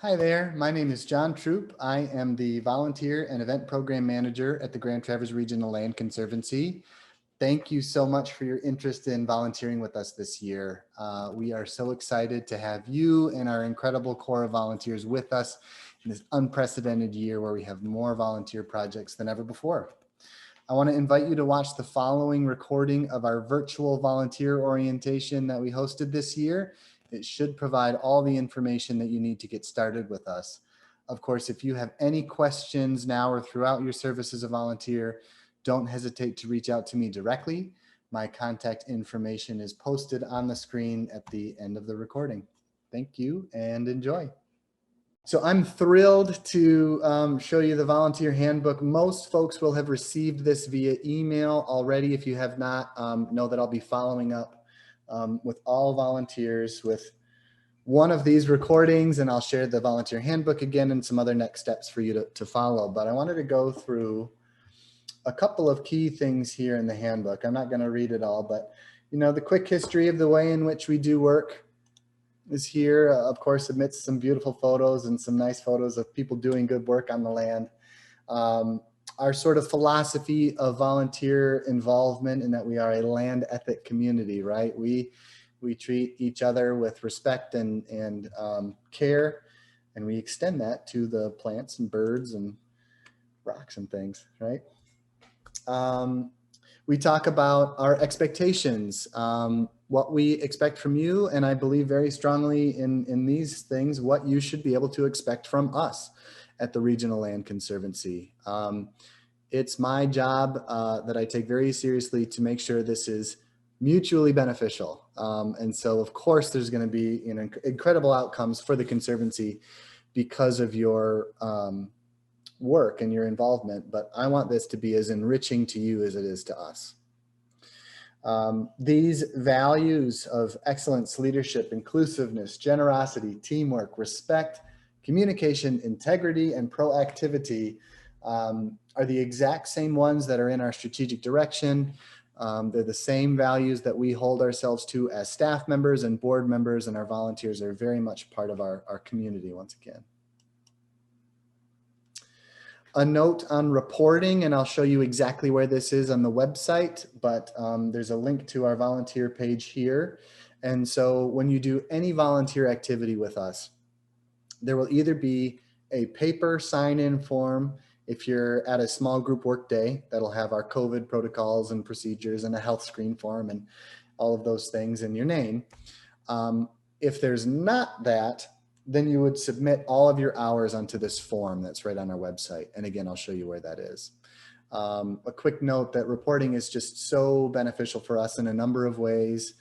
Hi there, my name is John Troop. I am the Volunteer and Event Program Manager at the Grand Traverse Regional Land Conservancy. Thank you so much for your interest in volunteering with us this year. We are so excited to have you and our incredible core of volunteers with us in this unprecedented year where we have more volunteer projects than ever before. I want to invite you to watch the following recording of our virtual volunteer orientation that we hosted this year. It should provide all the information that you need to get started with us. Of course, if you have any questions now or throughout your service as a volunteer, don't hesitate to reach out to me directly. My contact information is posted on the screen at the end of the recording. Thank you and enjoy. So I'm thrilled to show you the volunteer handbook. Most folks will have received this via email already. If you have not, know that I'll be following up with all volunteers with one of these recordings, and I'll share the volunteer handbook again and some other next steps for you to follow. But I wanted to go through a couple of key things here in the handbook. I'm not going to read it all, but the quick history of the way in which we do work is here, of course, amidst some beautiful photos and some nice photos of people doing good work on the land. Our sort of philosophy of volunteer involvement, in that we are a land ethic community, right? We treat each other with respect and care, and we extend that to the plants and birds and rocks and things, right? We talk about our expectations, what we expect from you, and I believe very strongly in these things, what you should be able to expect from us at the Regional Land Conservancy. It's my job that I take very seriously to make sure this is mutually beneficial. And so, of course, there's going to be incredible outcomes for the Conservancy because of your work and your involvement, but I want this to be as enriching to you as it is to us. These values of excellence, leadership, inclusiveness, generosity, teamwork, respect, communication, integrity, and proactivity are the exact same ones that are in our strategic direction. They're the same values that we hold ourselves to as staff members and board members, and our volunteers are very much part of our community once again. A note on reporting, and I'll show you exactly where this is on the website, but there's a link to our volunteer page here. And so when you do any volunteer activity with us, there will either be a paper sign-in form if you're at a small group work day that'll have our COVID protocols and procedures and a health screen form and all of those things in your name. If there's not that, then you would submit all of your hours onto this form that's right on our website. And again, I'll show you where that is. A quick note that reporting is just so beneficial for us in a number of ways.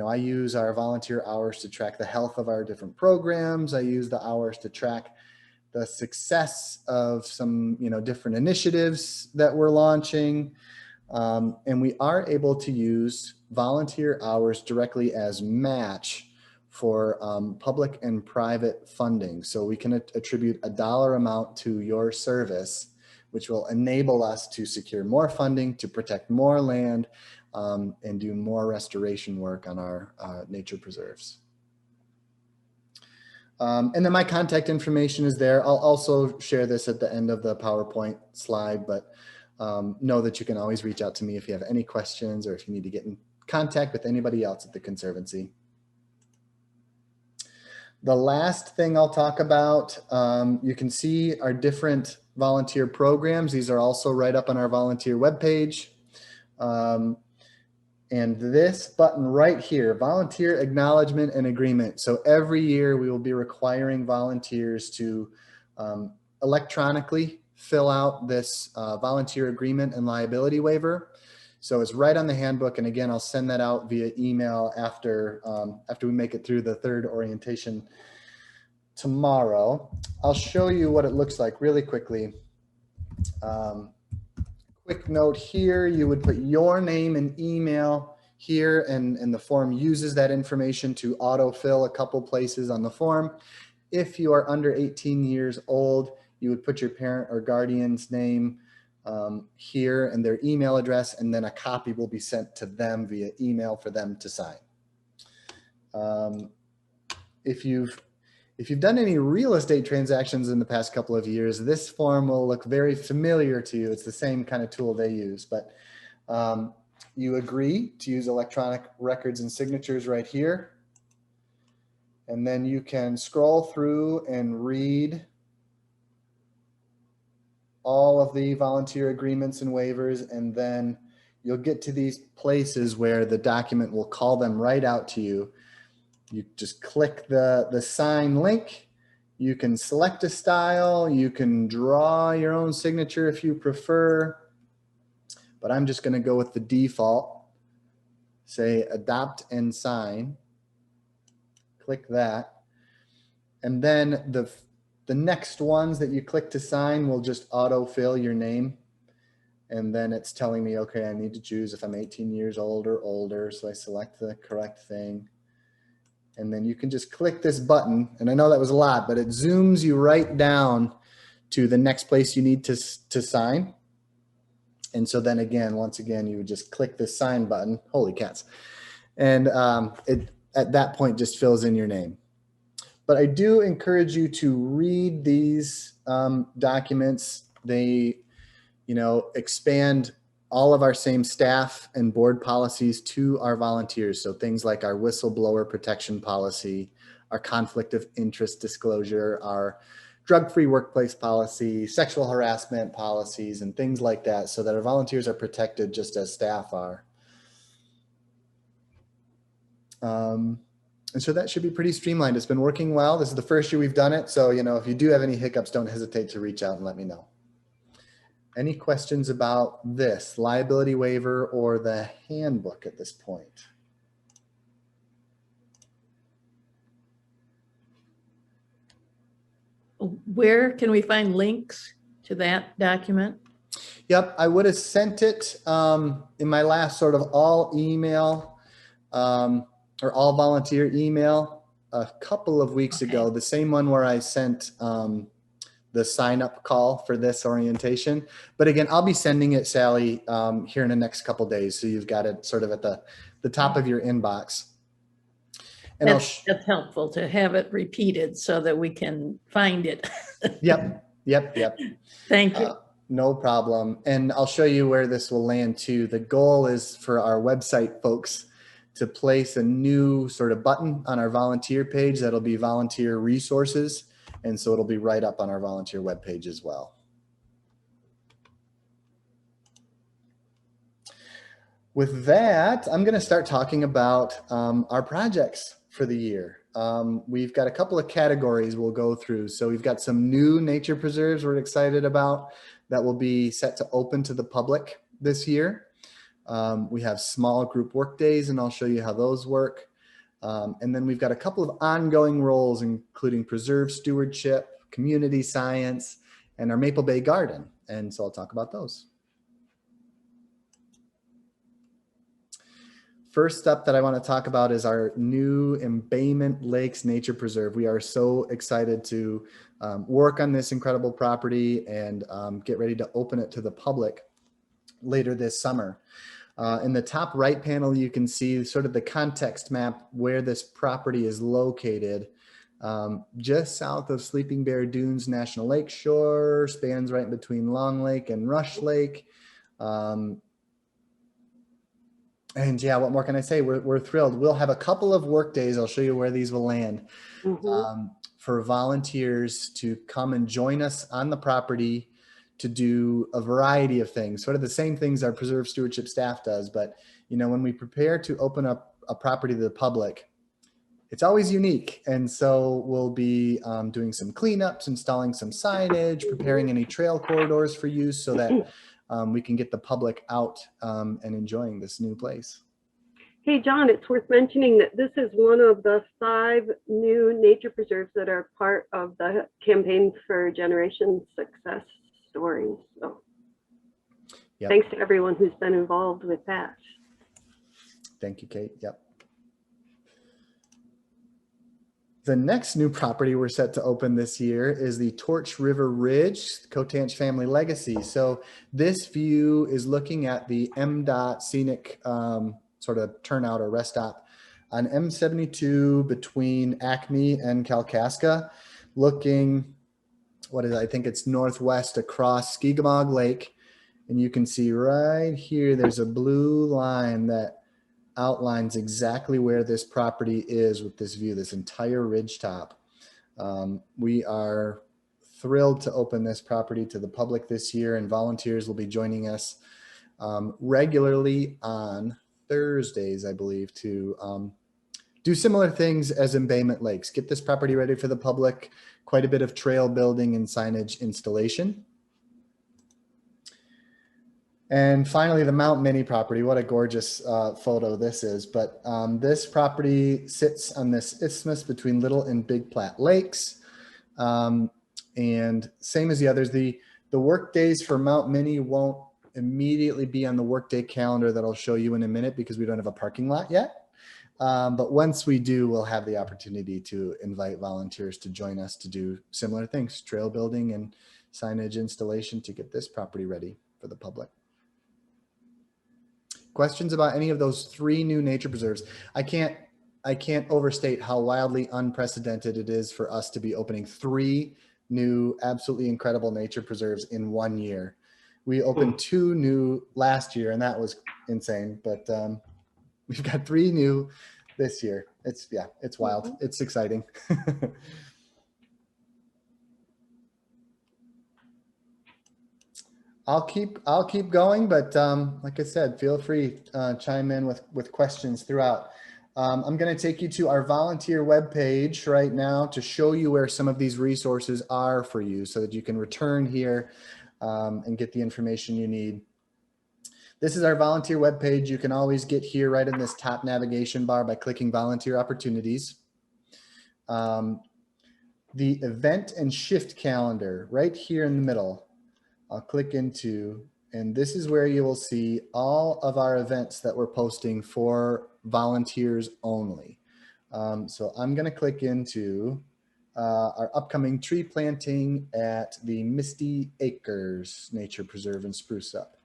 I use our volunteer hours to track the health of our different programs. I use the hours to track the success of some, different initiatives that we're launching. And we are able to use volunteer hours directly as match for public and private funding. So we can attribute a dollar amount to your service, which will enable us to secure more funding, to protect more land, and do more restoration work on our nature preserves. And then my contact information is there. I'll also share this at the end of the PowerPoint slide, but know that you can always reach out to me if you have any questions or if you need to get in contact with anybody else at the Conservancy. The last thing I'll talk about, you can see our different volunteer programs. These are also right up on our volunteer webpage. And this button right here, volunteer acknowledgement and agreement. So every year we will be requiring volunteers to electronically fill out this volunteer agreement and liability waiver. So it's right on the handbook. And again, I'll send that out via email after we make it through the third orientation tomorrow. I'll show you what it looks like really quickly. Quick note here, you would put your name and email here, and the form uses that information to autofill a couple places on the form. If you are under 18 years old, you would put your parent or guardian's name here and their email address, and then a copy will be sent to them via email for them to sign. If you've If you've done any real estate transactions in the past couple of years, this form will look very familiar to you. It's the same kind of tool they use, but you agree to use electronic records and signatures right here. And then you can scroll through and read all of the volunteer agreements and waivers, and then you'll get to these places where the document will call them right out to you. You just click the sign link. You can select a style. You can draw your own signature if you prefer, but I'm just going to go with the default. Say adopt and sign. Click that. And then the next ones that you click to sign will just autofill your name. And then it's telling me, okay, I need to choose if I'm 18 years old or older. So I select the correct thing. And then you can just click this button. And I know that was a lot, but it zooms you right down to the next place you need to sign. And so then again, once again, you would just click this sign button. Holy cats. And it at that point just fills in your name. But I do encourage you to read these documents. They, expand all of our same staff and board policies to our volunteers. So things like our whistleblower protection policy, our conflict of interest disclosure, our drug-free workplace policy, sexual harassment policies, and things like that, so that our volunteers are protected just as staff are. And so that should be pretty streamlined. It's been working well. This is the first year we've done it. So, if you do have any hiccups, don't hesitate to reach out and let me know. Any questions about this liability waiver or the handbook at this point? Where can we find links to that document? Yep, I would have sent it in my last sort of all email or all volunteer email a couple of weeks ago, the same one where I sent the sign up call for this orientation. But again, I'll be sending it, Sally, here in the next couple of days. So you've got it sort of at the top of your inbox. And that's helpful to have it repeated so that we can find it. Yep. Thank you. No problem. And I'll show you where this will land too. The goal is for our website folks to place a new sort of button on our volunteer page that'll be volunteer resources. And so it'll be right up on our volunteer webpage as well. With that, I'm going to start talking about our projects for the year. We've got a couple of categories we'll go through. So we've got some new nature preserves we're excited about that will be set to open to the public this year. We have small group work days, and I'll show you how those work. And then we've got a couple of ongoing roles, including preserve stewardship, community science, and our Maple Bay Garden. And so I'll talk about those. First up that I want to talk about is our new Embayment Lakes Nature Preserve. We are so excited to work on this incredible property and get ready to open it to the public later this summer. In the top right panel, you can see sort of the context map where this property is located. Just south of Sleeping Bear Dunes National Lake Shore, spans right between Long Lake and Rush Lake. And yeah, what more can I say? We're thrilled. We'll have a couple of work days. I'll show you where these will land for volunteers to come and join us on the property to do a variety of things, sort of the same things our preserve stewardship staff does. But, when we prepare to open up a property to the public, it's always unique. And so we'll be doing some cleanups, installing some signage, preparing any trail corridors for use so that we can get the public out and enjoying this new place. Hey, John, it's worth mentioning that this is one of the 5 new nature preserves that are part of the campaign for Generation Success Stories. So thanks to everyone who's been involved with that. Thank you, Kate. Yep. The next new property we're set to open this year is the Torch River Ridge Cotanche Family Legacy. So this view is looking at the MDOT scenic sort of turnout or rest stop on M72 between Acme and Kalkaska, looking, I think it's northwest across Skegamog Lake. And you can see right here, there's a blue line that outlines exactly where this property is with this view, this entire ridge top. We are thrilled to open this property to the public this year, and volunteers will be joining us regularly on Thursdays, I believe, to do similar things as Embayment Lakes. Get this property ready for the public, quite a bit of trail building and signage installation. And finally, the Mount Minnie property. What a gorgeous photo this is. But this property sits on this isthmus between Little and Big Platte Lakes. And same as the others, the work days for Mount Minnie won't immediately be on the workday calendar that I'll show you in a minute because we don't have a parking lot yet. But once we do, we'll have the opportunity to invite volunteers to join us to do similar things, trail building and signage installation to get this property ready for the public. Questions about any of those 3 new nature preserves? I can't overstate how wildly unprecedented it is for us to be opening 3 new, absolutely incredible nature preserves in 1 year. We opened 2 new last year, and that was insane. But we've got 3 new this year. It's wild. It's exciting. I'll keep going, but like I said, feel free chime in with questions throughout. I'm going to take you to our volunteer webpage right now to show you where some of these resources are for you so that you can return here and get the information you need. This is our volunteer webpage. You can always get here right in this top navigation bar by clicking volunteer opportunities. The event and shift calendar right here in the middle. I'll click into, and this is where you will see all of our events that we're posting for volunteers only. So I'm going to click into our upcoming tree planting at the Misty Acres Nature Preserve and Spruce Up.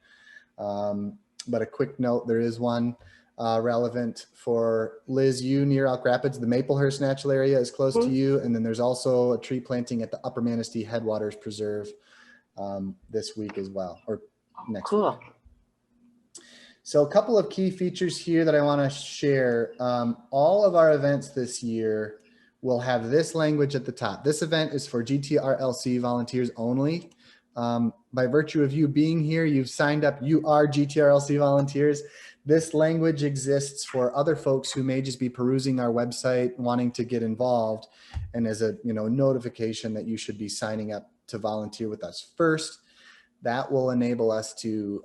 But a quick note, there is one relevant for Liz, you near Elk Rapids. The Maplehurst Natural Area is close to you. And then there's also a tree planting at the Upper Manistee Headwaters Preserve this week as well, or next week. So a couple of key features here that I want to share. All of our events this year will have this language at the top. This event is for GTRLC volunteers only. By virtue of you being here, you've signed up, you are GTRLC volunteers. This language exists for other folks who may just be perusing our website, wanting to get involved, and as a notification that you should be signing up to volunteer with us first. That will enable us to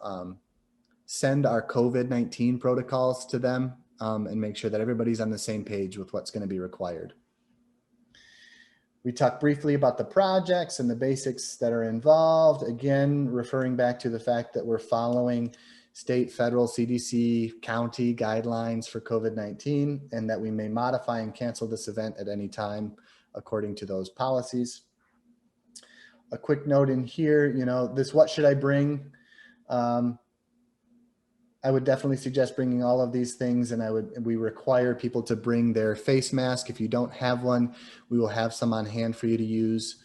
send our COVID-19 protocols to them and make sure that everybody's on the same page with what's going to be required. We talked briefly about the projects and the basics that are involved. Again, referring back to the fact that we're following state, federal, CDC, county guidelines for COVID-19, and that we may modify and cancel this event at any time according to those policies. A quick note in here, this what should I bring? I would definitely suggest bringing all of these things, and we require people to bring their face mask. If you don't have one, we will have some on hand for you to use.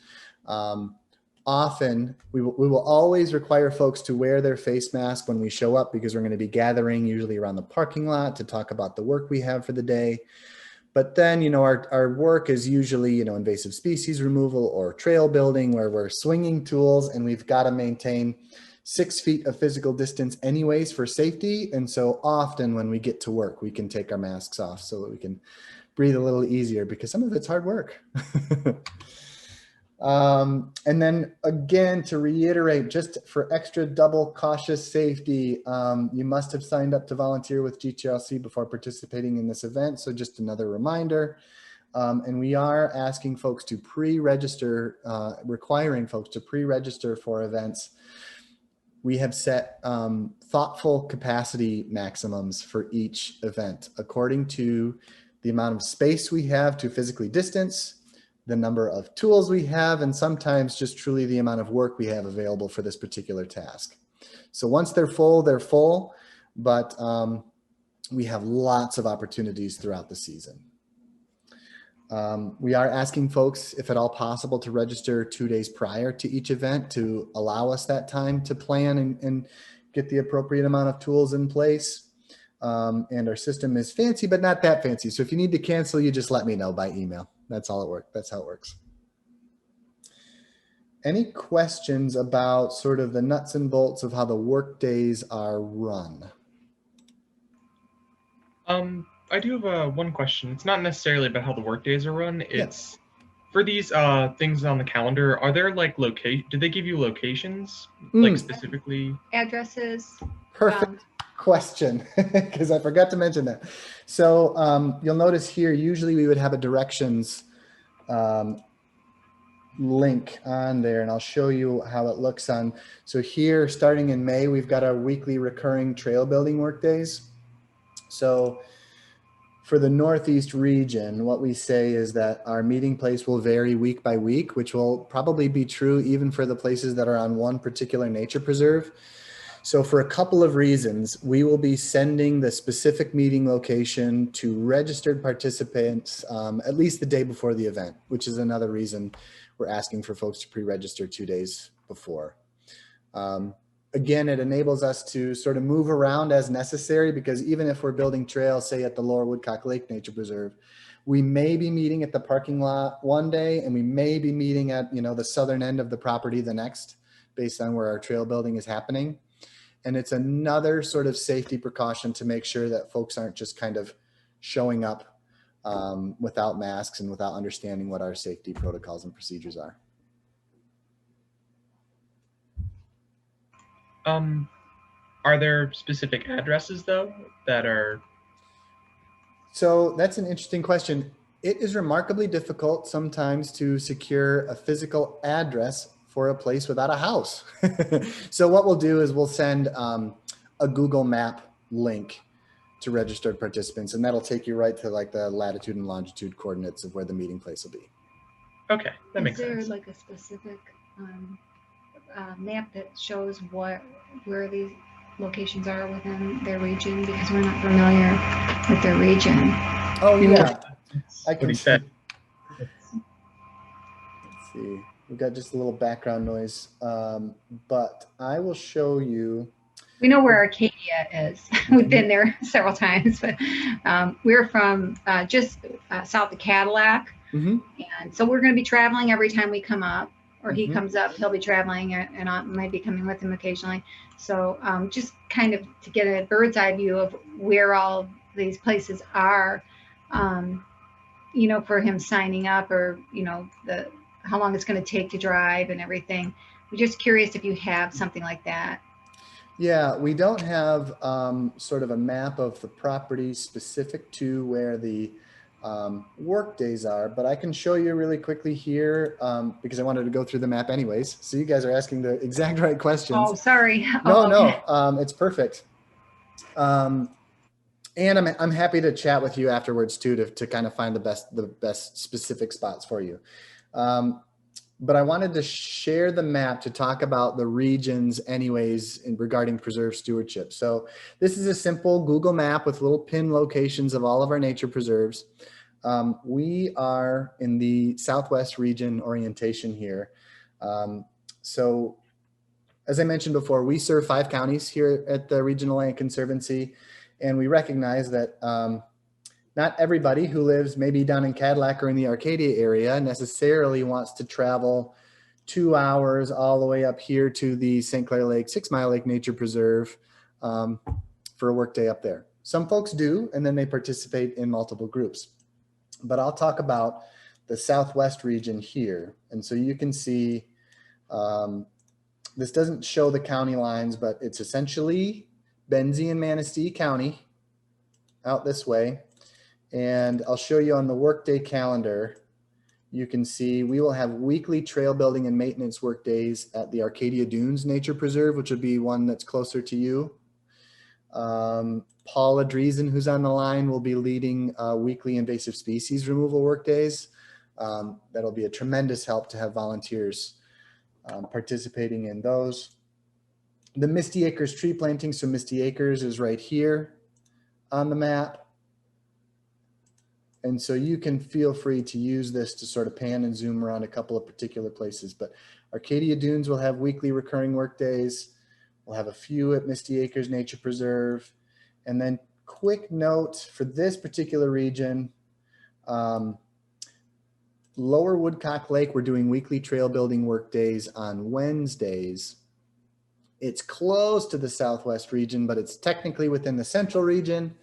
Often, we will always require folks to wear their face mask when we show up because we're going to be gathering usually around the parking lot to talk about the work we have for the day. But then, our work is usually, invasive species removal or trail building where we're swinging tools, and we've got to maintain 6 feet of physical distance anyways for safety. And so often when we get to work, we can take our masks off so that we can breathe a little easier because some of it's hard work. And then again, to reiterate, just for extra double cautious safety, you must have signed up to volunteer with GTRLC before participating in this event. So just another reminder. And we are asking folks to pre-register, requiring folks to pre-register for events. We have set thoughtful capacity maximums for each event according to the amount of space we have to physically distance, the number of tools we have, and sometimes just truly the amount of work we have available for this particular task. So once they're full, but we have lots of opportunities throughout the season. We are asking folks, if at all possible, to register 2 days prior to each event to allow us that time to plan and get the appropriate amount of tools in place. And our system is fancy, but not that fancy. So if you need to cancel, you just let me know by email. That's all it works. That's how it works. Any questions about sort of the nuts and bolts of how the work days are run? I do have one question. It's not necessarily about how the work days are run. Yeah. It's for these things on the calendar. Are there like do they give you locations like specifically? Addresses. Perfect question, because I forgot to mention that. So you'll notice here, usually we would have a directions link on there, and I'll show you how it looks on. So here, starting in May, we've got our weekly recurring trail building work days. So for the Northeast region, what we say is that our meeting place will vary week by week, which will probably be true even for the places that are on one particular nature preserve. So for a couple of reasons, we will be sending the specific meeting location to registered participants at least the day before the event, which is another reason we're asking for folks to pre-register 2 days before. Again, it enables us to sort of move around as necessary, because even if we're building trails, say at the Lower Woodcock Lake Nature Preserve, we may be meeting at the parking lot one day, and we may be meeting at, the southern end of the property the next, based on where our trail building is happening. And it's another sort of safety precaution to make sure that folks aren't just kind of showing up without masks and without understanding what our safety protocols and procedures are. Are there specific addresses though that are? So that's an interesting question. It is remarkably difficult sometimes to secure a physical address for a place without a house. So what we'll do is we'll send a Google Map link to registered participants, and that'll take you right to like the latitude and longitude coordinates of where the meeting place will be. Okay, that makes sense. Is there like a specific map that shows where these locations are within their region? Because we're not familiar with their region. Oh yeah, I What can he see. said. Let's see. We've got just a little background noise, but I will show you. We know where Arcadia is. We've been there several times, but we're from just south of Cadillac. Mm-hmm. And so we're going to be traveling every time we come up, or he comes up, he'll be traveling, and I might be coming with him occasionally. So just kind of to get a bird's eye view of where all these places are, for him signing up, or, how long it's going to take to drive and everything. We're just curious if you have something like that. Yeah, we don't have sort of a map of the property specific to where the work days are, but I can show you really quickly here because I wanted to go through the map anyways. So you guys are asking the exact right questions. Oh, sorry. No, it's perfect. And I'm happy to chat with you afterwards too, to kind of find the best specific spots for you. But I wanted to share the map to talk about the regions anyways regarding preserve stewardship. So this is a simple Google map with little pin locations of all of our nature preserves. We are in the Southwest region orientation here. So as I mentioned before, we serve 5 counties here at the Regional Land Conservancy, and we recognize that not everybody who lives maybe down in Cadillac or in the Arcadia area necessarily wants to travel 2 hours all the way up here to the St. Clair Lake 6 Mile Lake Nature Preserve for a work day up there. Some folks do, and then they participate in multiple groups. But I'll talk about the Southwest region here. And so you can see, this doesn't show the county lines, but it's essentially Benzie and Manistee County out this way. And I'll show you on the workday calendar, you can see we will have weekly trail building and maintenance work days at the Arcadia Dunes Nature Preserve, which would be one that's closer to you. Paula Driesen, who's on the line, will be leading weekly invasive species removal work days. That'll be a tremendous help to have volunteers participating in those. The Misty Acres tree planting, so Misty Acres is right here. on the map. And so you can feel free to use this to sort of pan and zoom around a couple of particular places. But Arcadia Dunes will have weekly recurring work days. We'll have a few at Misty Acres Nature Preserve. And then quick note for this particular region, Lower Woodcock Lake, we're doing weekly trail building work days on Wednesdays. It's close to the Southwest region, but it's technically within the Central region.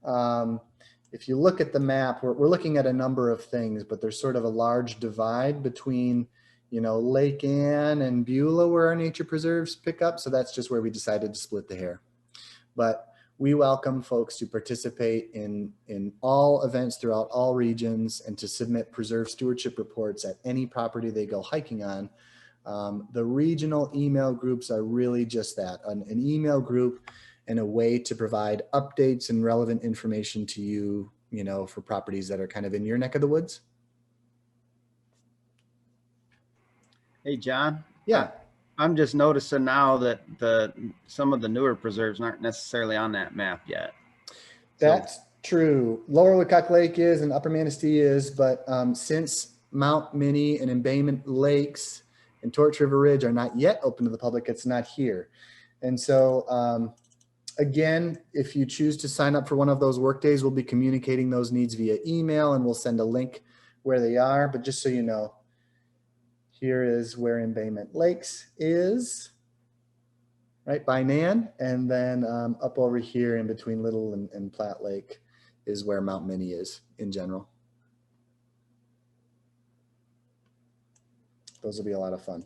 If you look at the map, we're looking at a number of things, but there's sort of a large divide between, you know, Lake Ann and Beulah where our nature preserves pick up. So that's just where we decided to split the hair. But we welcome folks to participate in all events throughout all regions and to submit preserve stewardship reports at any property they go hiking on. The regional email groups are really just that, an email group and a way to provide updates and relevant information to you, you know, for properties that are kind of in your neck of the woods. Hey, John. Yeah. I'm just noticing now that some of the newer preserves aren't necessarily on that map yet. That's true. Lower Woodcock Lake is and Upper Manistee is, but since Mount Minnie and Embayment Lakes and Torch River Ridge are not yet open to the public, it's not here. And so again, if you choose to sign up for one of those work days, we'll be communicating those needs via email and we'll send a link where they are. But just so you know, here is where Embayment Lakes is, right by Nan. And then up over here in between Little and Platte Lake is where Mount Minnie is in general. Those will be a lot of fun.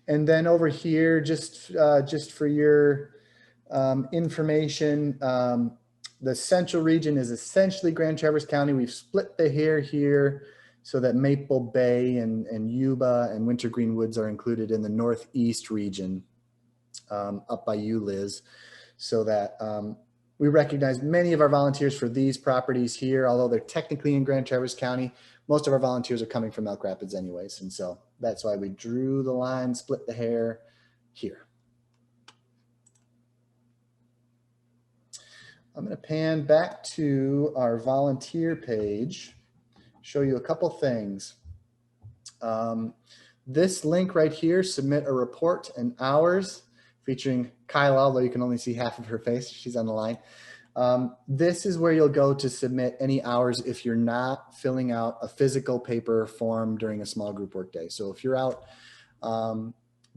And then over here, just for your information, the central region is essentially Grand Traverse County. We've split the hair here so that Maple Bay and Yuba and Wintergreen Woods are included in the northeast region up by you, Liz, so that we recognize many of our volunteers for these properties here, although they're technically in Grand Traverse County. Most of our volunteers are coming from Elk Rapids anyways. And so that's why we drew the line, split the hair here. I'm going to pan back to our volunteer page, show you a couple things. This link right here, submit a report and hours, featuring Kyla, although you can only see half of her face. She's on the line. This is where you'll go to submit any hours if you're not filling out a physical paper form during a small group workday. So if you're out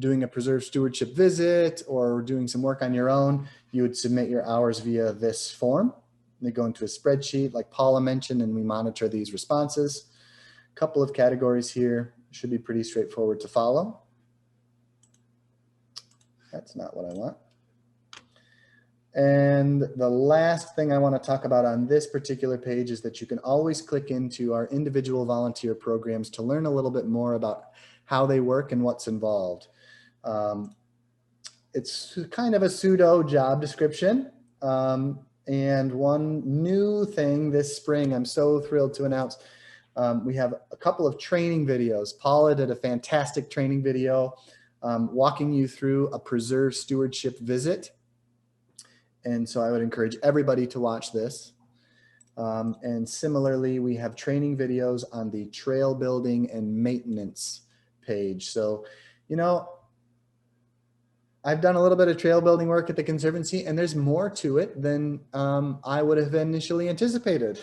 doing a preserve stewardship visit or doing some work on your own, you would submit your hours via this form. They go into a spreadsheet like Paula mentioned, and we monitor these responses. A couple of categories here, should be pretty straightforward to follow. That's not what I want. And the last thing I want to talk about on this particular page is that you can always click into our individual volunteer programs to learn a little bit more about how they work and what's involved. It's kind of a pseudo job description. And one new thing this spring, I'm so thrilled to announce, we have a couple of training videos. Paula did a fantastic training video walking you through a preserve stewardship visit. And so I would encourage everybody to watch this. And similarly, we have training videos on the trail building and maintenance page. So, you know, I've done a little bit of trail building work at the Conservancy, and there's more to it than I would have initially anticipated.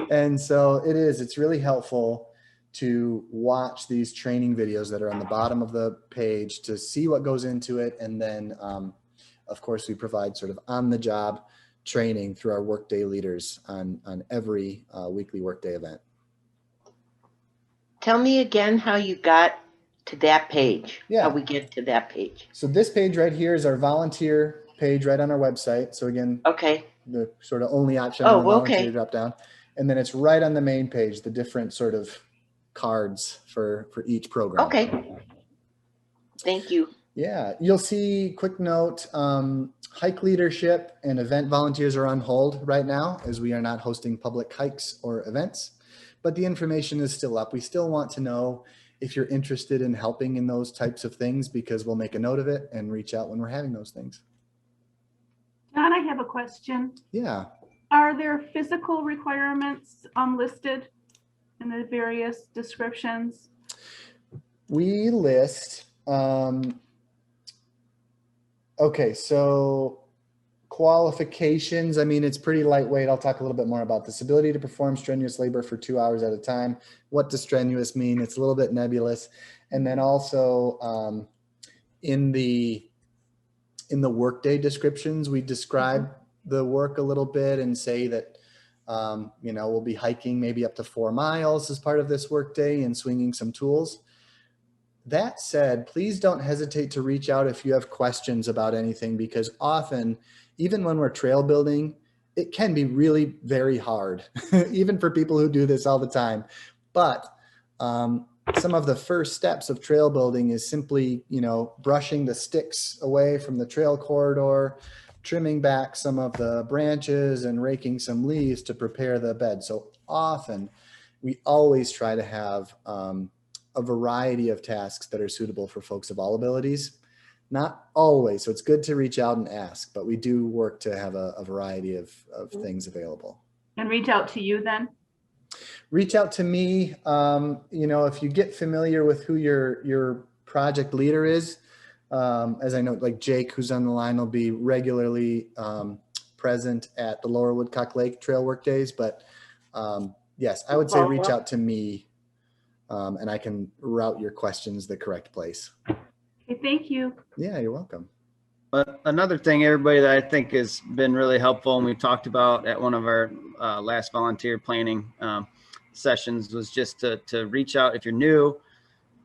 And so it's really helpful to watch these training videos that are on the bottom of the page to see what goes into it. And then, of course, we provide sort of on-the-job training through our workday leaders on every weekly workday event. Tell me again how you got to that page. Yeah. How we get to that page. So this page right here is our volunteer page right on our website. So again, Okay. the sort of only option on the volunteer okay. drop down. And then it's right on the main page, the different sort of cards for each program. Okay. Thank you. Yeah, you'll see, quick note, hike leadership and event volunteers are on hold right now as we are not hosting public hikes or events, but the information is still up. We still want to know if you're interested in helping in those types of things, because we'll make a note of it and reach out when we're having those things. John, I have a question. Yeah. Are there physical requirements listed in the various descriptions? We list, okay, so qualifications, I mean, it's pretty lightweight. I'll talk a little bit more about this. Ability to perform strenuous labor for 2 hours at a time. What does strenuous mean? It's a little bit nebulous. And then also in the workday descriptions, we describe the work a little bit and say that, you know, we'll be hiking maybe up to 4 miles as part of this workday and swinging some tools. That said, please don't hesitate to reach out if you have questions about anything, because often, even when we're trail building, it can be really very hard, even for people who do this all the time. But some of the first steps of trail building is simply, you know, brushing the sticks away from the trail corridor, trimming back some of the branches and raking some leaves to prepare the bed. So often we always try to have a variety of tasks that are suitable for folks of all abilities. Not always, so it's good to reach out and ask, but we do work to have a variety of things available. And reach out to you then? Reach out to me. You know, if you get familiar with who your project leader is, as I know, like Jake, who's on the line, will be regularly present at the Lower Woodcock Lake Trail Work Days. But yes, I would say reach out to me, and I can route your questions the correct place. Okay, thank you. Yeah, you're welcome. But another thing, everybody, that I think has been really helpful, and we talked about at one of our last volunteer planning sessions, was just to reach out if you're new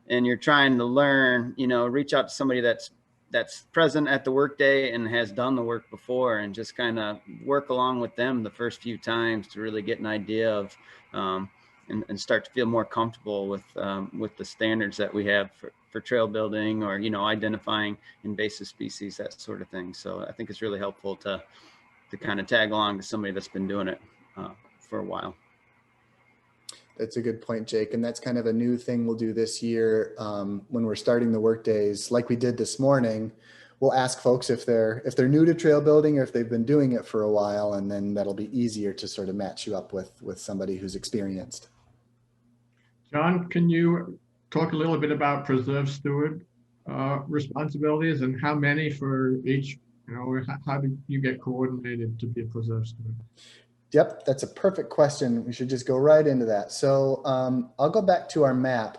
and you're trying to learn, you know, reach out to somebody that's present at the workday and has done the work before, and just kind of work along with them the first few times to really get an idea of and start to feel more comfortable with the standards that we have for trail building, or, you know, identifying invasive species, that sort of thing. So I think it's really helpful to kind of tag along to somebody that's been doing it for a while. That's a good point, Jake. And that's kind of a new thing we'll do this year when we're starting the work days, like we did this morning. We'll ask folks if they're new to trail building or if they've been doing it for a while, and then that'll be easier to sort of match you up with somebody who's experienced. John, can you talk a little bit about preserve steward responsibilities and how many for each? You know, how do you get coordinated to be a preserve steward? Yep, that's a perfect question. We should just go right into that. So I'll go back to our map.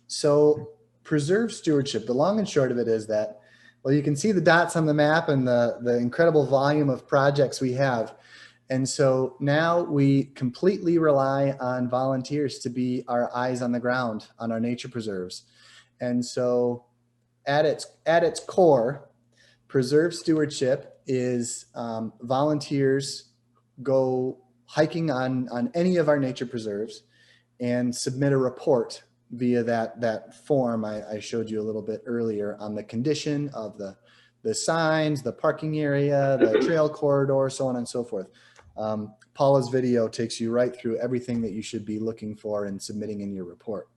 So preserve stewardship, the long and short of it is that, well, you can see the dots on the map and the incredible volume of projects we have. And so now we completely rely on volunteers to be our eyes on the ground on our nature preserves. And so at its core, preserve stewardship is volunteers go hiking on any of our nature preserves and submit a report via that form I showed you a little bit earlier on the condition of the signs, the parking area, the trail corridor, so on and so forth. Paula's video takes you right through everything that you should be looking for and submitting in your report.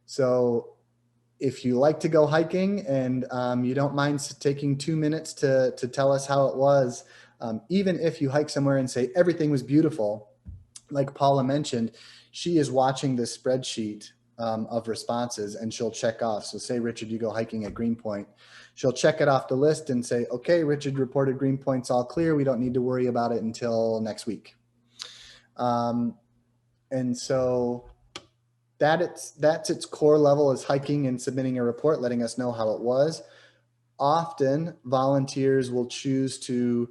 So if you like to go hiking and you don't mind taking 2 minutes to tell us how it was, even if you hike somewhere and say everything was beautiful, like Paula mentioned, she is watching this spreadsheet of responses and she'll check off. So say, Richard, you go hiking at Greenpoint. She'll check it off the list and say, okay, Richard reported Greenpoint's all clear. We don't need to worry about it until next week. And so that's its core level, is hiking and submitting a report, letting us know how it was. Often volunteers will choose to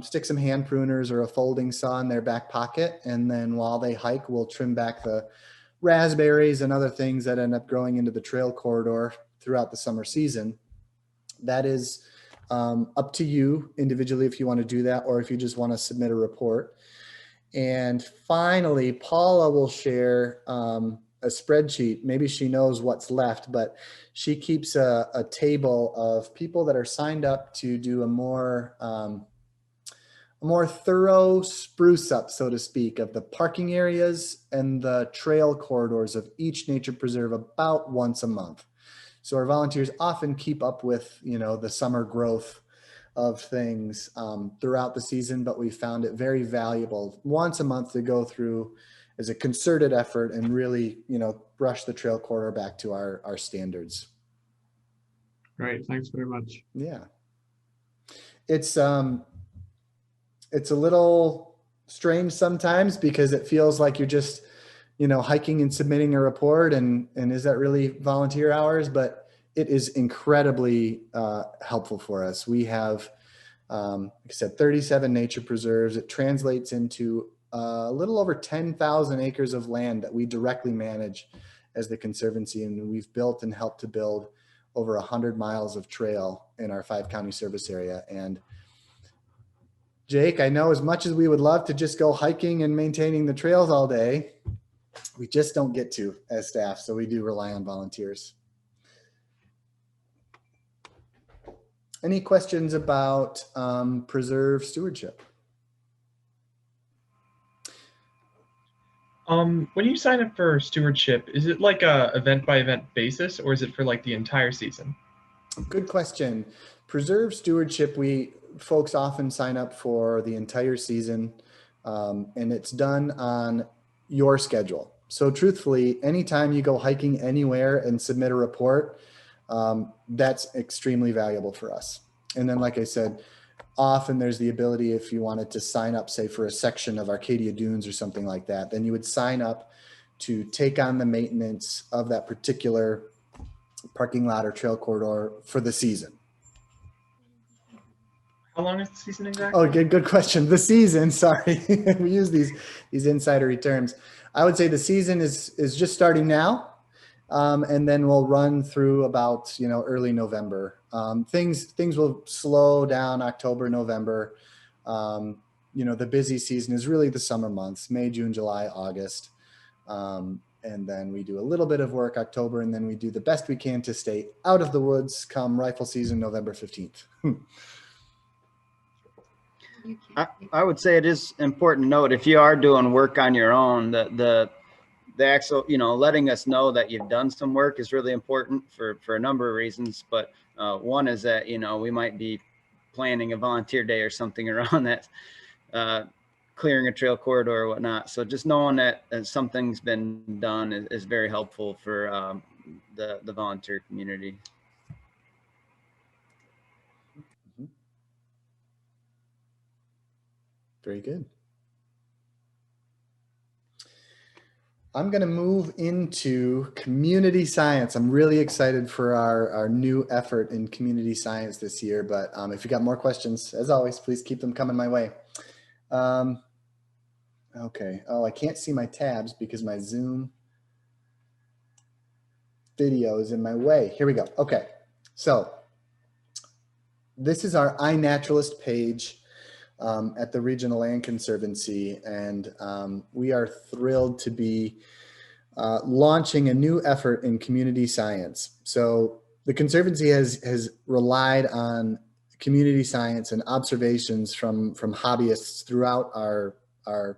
stick some hand pruners or a folding saw in their back pocket. And then while they hike, we'll trim back the raspberries and other things that end up growing into the trail corridor throughout the summer season. That is up to you individually if you want to do that, or if you just want to submit a report. And finally, Paula will share a spreadsheet. Maybe she knows what's left, but she keeps a table of people that are signed up to do a more more thorough spruce up, so to speak, of the parking areas and the trail corridors of each nature preserve about once a month. So our volunteers often keep up with, the summer growth of things throughout the season, but we found it very valuable once a month to go through as a concerted effort and really, brush the trail corridor back to our standards. Great, thanks very much. Yeah. It's a little strange sometimes because it feels like you're just, hiking and submitting a report and is that really volunteer hours? But it is incredibly helpful for us. We have, like I said, 37 nature preserves. It translates into a little over 10,000 acres of land that we directly manage as the Conservancy. And we've built and helped to build over 100 miles of trail in our 5-county service area. And Jake, I know as much as we would love to just go hiking and maintaining the trails all day, we just don't get to as staff. So we do rely on volunteers. Any questions about preserve stewardship? When you sign up for stewardship, is it like a event by event basis, or is it for like the entire season? Good question. Preserve stewardship, folks often sign up for the entire season, and it's done on your schedule. So truthfully, anytime you go hiking anywhere and submit a report, that's extremely valuable for us. And then, like I said, often there's the ability, if you wanted to sign up, say for a section of Arcadia Dunes or something like that, then you would sign up to take on the maintenance of that particular parking lot or trail corridor for the season. How long is the season exactly? Oh, good question. The season, sorry. We use these insidery terms. I would say the season is just starting now. And then we'll run through about, early November. Things will slow down October, November. The busy season is really the summer months, May, June, July, August. And then we do a little bit of work October, and then we do the best we can to stay out of the woods come rifle season, November 15th. I would say it is important to note, if you are doing work on your own, the actual, letting us know that you've done some work is really important for a number of reasons. But one is that, we might be planning a volunteer day or something around that, clearing a trail corridor or whatnot. So just knowing that something's been done is very helpful for the volunteer community. Very good. I'm going to move into community science. I'm really excited for our new effort in community science this year. But if you got more questions, as always, please keep them coming my way. Okay. Oh, I can't see my tabs because my Zoom video is in my way. Here we go. Okay. So this is our Inaturalist page at the Regional Land Conservancy, and we are thrilled to be launching a new effort in community science. So the Conservancy has relied on community science and observations from hobbyists throughout our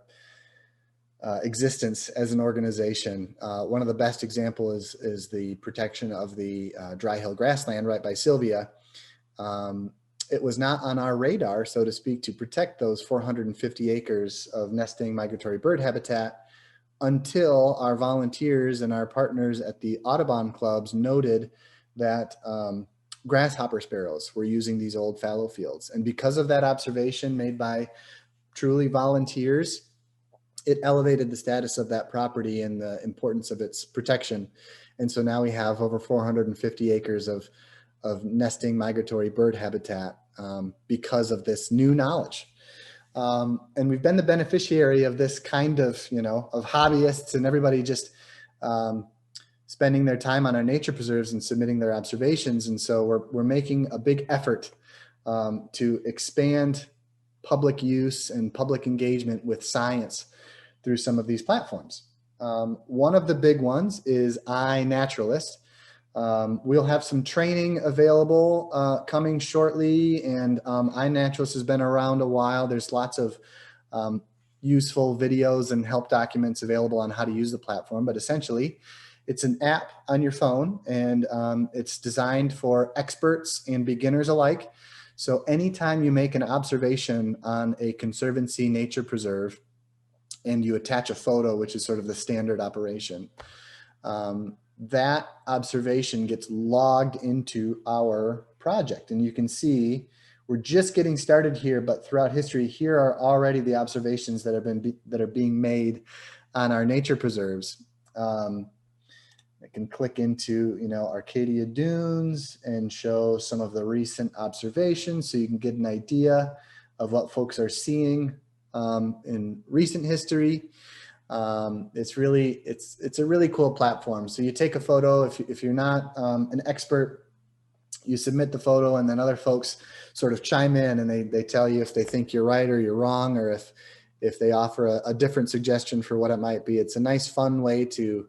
existence as an organization. One of the best examples is the protection of the dry hill grassland right by Sylvia. It was not on our radar, so to speak, to protect those 450 acres of nesting migratory bird habitat until our volunteers and our partners at the Audubon clubs noted that grasshopper sparrows were using these old fallow fields. And because of that observation made by truly volunteers, it elevated the status of that property and the importance of its protection. And so now we have over 450 acres of nesting migratory bird habitat because of this new knowledge. And we've been the beneficiary of this kind of, of hobbyists and everybody just spending their time on our nature preserves and submitting their observations. And so we're making a big effort to expand public use and public engagement with science through some of these platforms. One of the big ones is Inaturalist. We'll have some training available coming shortly, and iNaturalist has been around a while. There's lots of useful videos and help documents available on how to use the platform, but essentially it's an app on your phone, and it's designed for experts and beginners alike. So anytime you make an observation on a conservancy nature preserve and you attach a photo, which is sort of the standard operation, that observation gets logged into our project. And you can see we're just getting started here, but throughout history, here are already the observations that are being made on our nature preserves. I can click into, Arcadia Dunes and show some of the recent observations, so you can get an idea of what folks are seeing in recent history. It's a really cool platform. So you take a photo. If you're not an expert, you submit the photo, and then other folks sort of chime in, and they tell you if they think you're right or you're wrong, or if they offer a different suggestion for what it might be. It's a nice, fun way to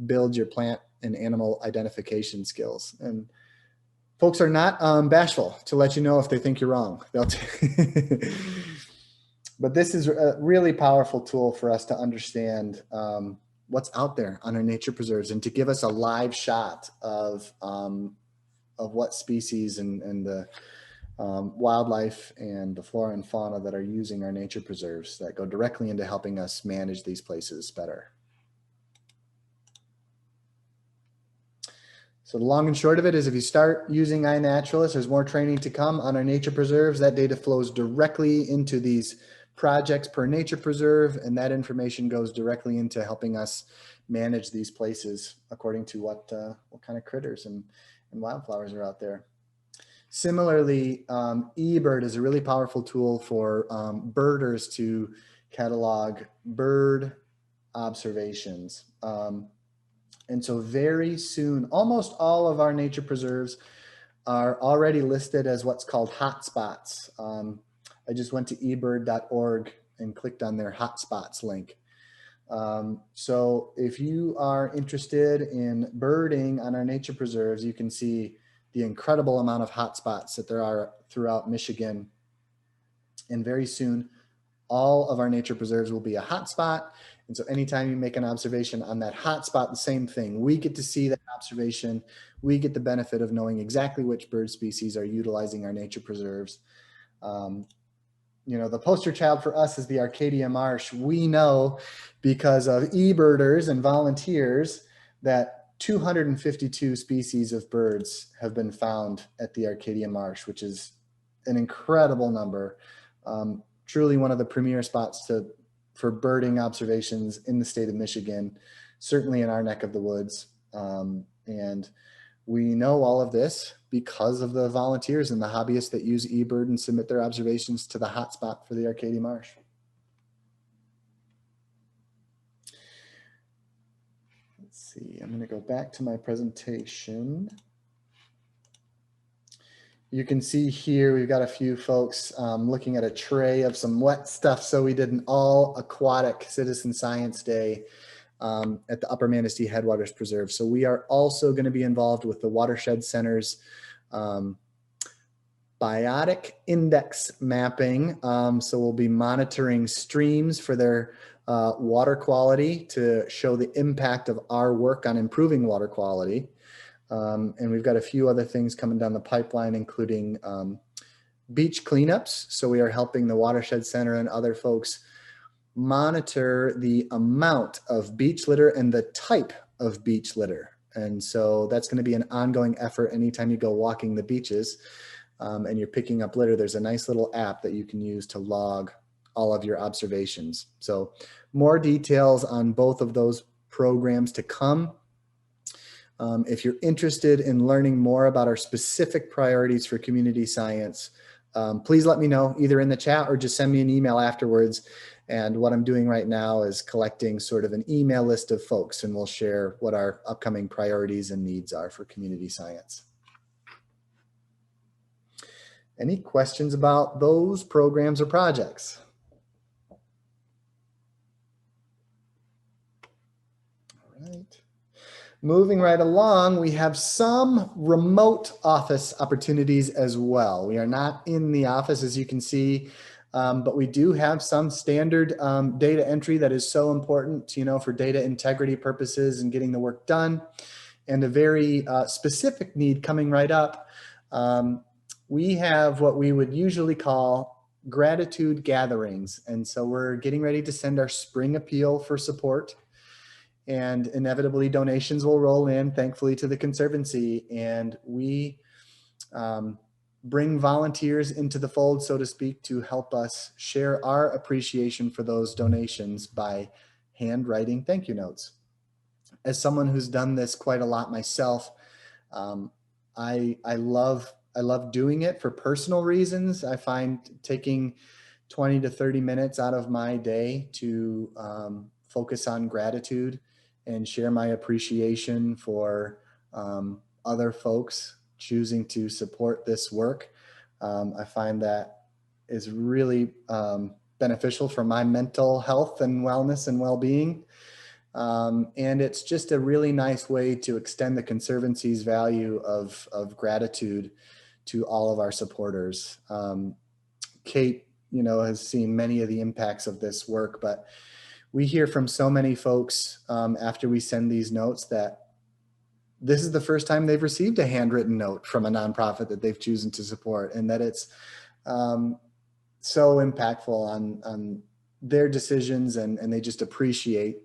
build your plant and animal identification skills. And folks are not bashful to let you know if they think you're wrong. But this is a really powerful tool for us to understand what's out there on our nature preserves, and to give us a live shot of what species and the wildlife and the flora and fauna that are using our nature preserves, that go directly into helping us manage these places better. So the long and short of it is, if you start using iNaturalist, there's more training to come on our nature preserves. That data flows directly into these projects per nature preserve, and that information goes directly into helping us manage these places according to what kind of critters and wildflowers are out there. Similarly, Ebird is a really powerful tool for birders to catalog bird observations. And so very soon, almost all of our nature preserves are already listed as what's called hotspots. I just went to ebird.org and clicked on their hotspots link. So if you are interested in birding on our nature preserves, you can see the incredible amount of hotspots that there are throughout Michigan. And very soon, all of our nature preserves will be a hotspot. And so anytime you make an observation on that hotspot, the same thing. We get to see that observation. We get the benefit of knowing exactly which bird species are utilizing our nature preserves. The poster child for us is the Arcadia Marsh. We know, because of eBirders and volunteers, that 252 species of birds have been found at the Arcadia Marsh, which is an incredible number. Truly one of the premier spots for birding observations in the state of Michigan, certainly in our neck of the woods. And we know all of this because of the volunteers and the hobbyists that use eBird and submit their observations to the hotspot for the Arcadia Marsh. Let's see, I'm going to go back to my presentation. You can see here, we've got a few folks looking at a tray of some wet stuff. So we did an all aquatic citizen science day at the Upper Manistee Headwaters Preserve. So we are also going to be involved with the Watershed Center's biotic index mapping. So we'll be monitoring streams for their water quality to show the impact of our work on improving water quality. And we've got a few other things coming down the pipeline, including beach cleanups. So we are helping the Watershed Center and other folks monitor the amount of beach litter and the type of beach litter. And so that's going to be an ongoing effort. Anytime you go walking the beaches and you're picking up litter, there's a nice little app that you can use to log all of your observations. So more details on both of those programs to come. If you're interested in learning more about our specific priorities for community science, please let me know either in the chat or just send me an email afterwards. And what I'm doing right now is collecting sort of an email list of folks, and we'll share what our upcoming priorities and needs are for community science. Any questions about those programs or projects? All right. Moving right along, we have some remote office opportunities as well. We are not in the office, as you can see, but we do have some standard data entry that is so important, you know, for data integrity purposes and getting the work done. And a very specific need coming right up. We have what we would usually call gratitude gatherings. And so we're getting ready to send our spring appeal for support. And inevitably donations will roll in, thankfully, to the Conservancy. And we bring volunteers into the fold, so to speak, to help us share our appreciation for those donations by handwriting thank you notes. As someone who's done this quite a lot myself, I love doing it for personal reasons. I find taking 20 to 30 minutes out of my day to focus on gratitude and share my appreciation for other folks choosing to support this work. I find that is really beneficial for my mental health and wellness and well-being. And it's just a really nice way to extend the Conservancy's value of gratitude to all of our supporters. Kate, you know, has seen many of the impacts of this work, but we hear from so many folks after we send these notes that this is the first time they've received a handwritten note from a nonprofit that they've chosen to support, and that it's so impactful on their decisions, and they just appreciate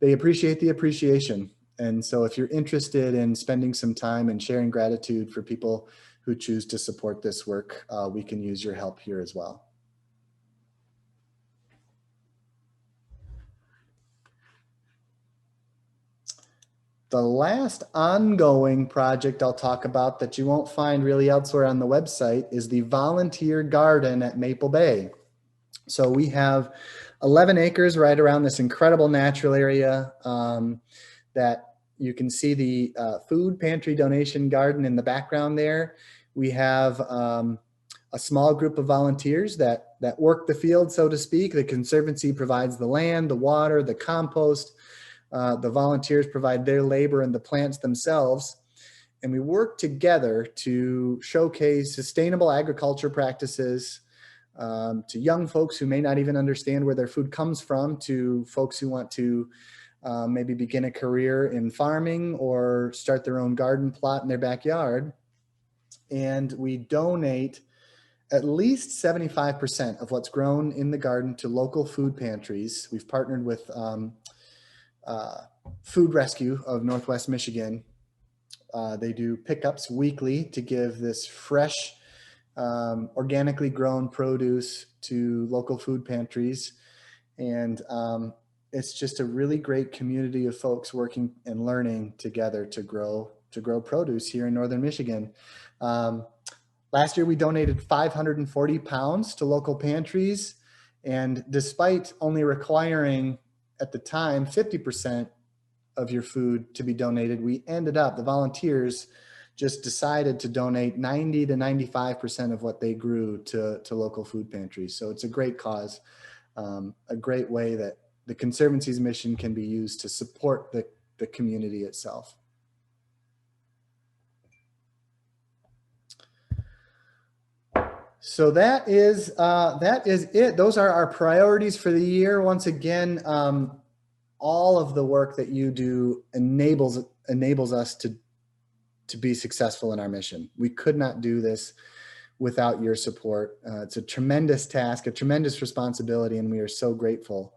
the appreciation. And so if you're interested in spending some time and sharing gratitude for people who choose to support this work, we can use your help here as well. The last ongoing project I'll talk about that you won't find really elsewhere on the website is the volunteer garden at Maple Bay. So we have 11 acres right around this incredible natural area that you can see the food pantry donation garden in the background there. We have a small group of volunteers that work the field, so to speak. The Conservancy provides the land, the water, the compost. The volunteers provide their labor and the plants themselves. And we work together to showcase sustainable agriculture practices to young folks who may not even understand where their food comes from, to folks who want to maybe begin a career in farming or start their own garden plot in their backyard. And we donate at least 75% of what's grown in the garden to local food pantries. We've partnered with Food Rescue of Northwest Michigan. They do pickups weekly to give this fresh, organically grown produce to local food pantries. And it's just a really great community of folks working and learning together to grow produce here in Northern Michigan. Last year, we donated 540 pounds to local pantries. And despite only requiring at the time 50% of your food to be donated, we ended up, the volunteers just decided to donate 90 to 95% of what they grew to local food pantries. So it's a great cause, a great way that the Conservancy's mission can be used to support the community itself. So that is it. Those are our priorities for the year. Once again, all of the work that you do enables us to be successful in our mission. We could not do this without your support. It's a tremendous task, a tremendous responsibility, and we are so grateful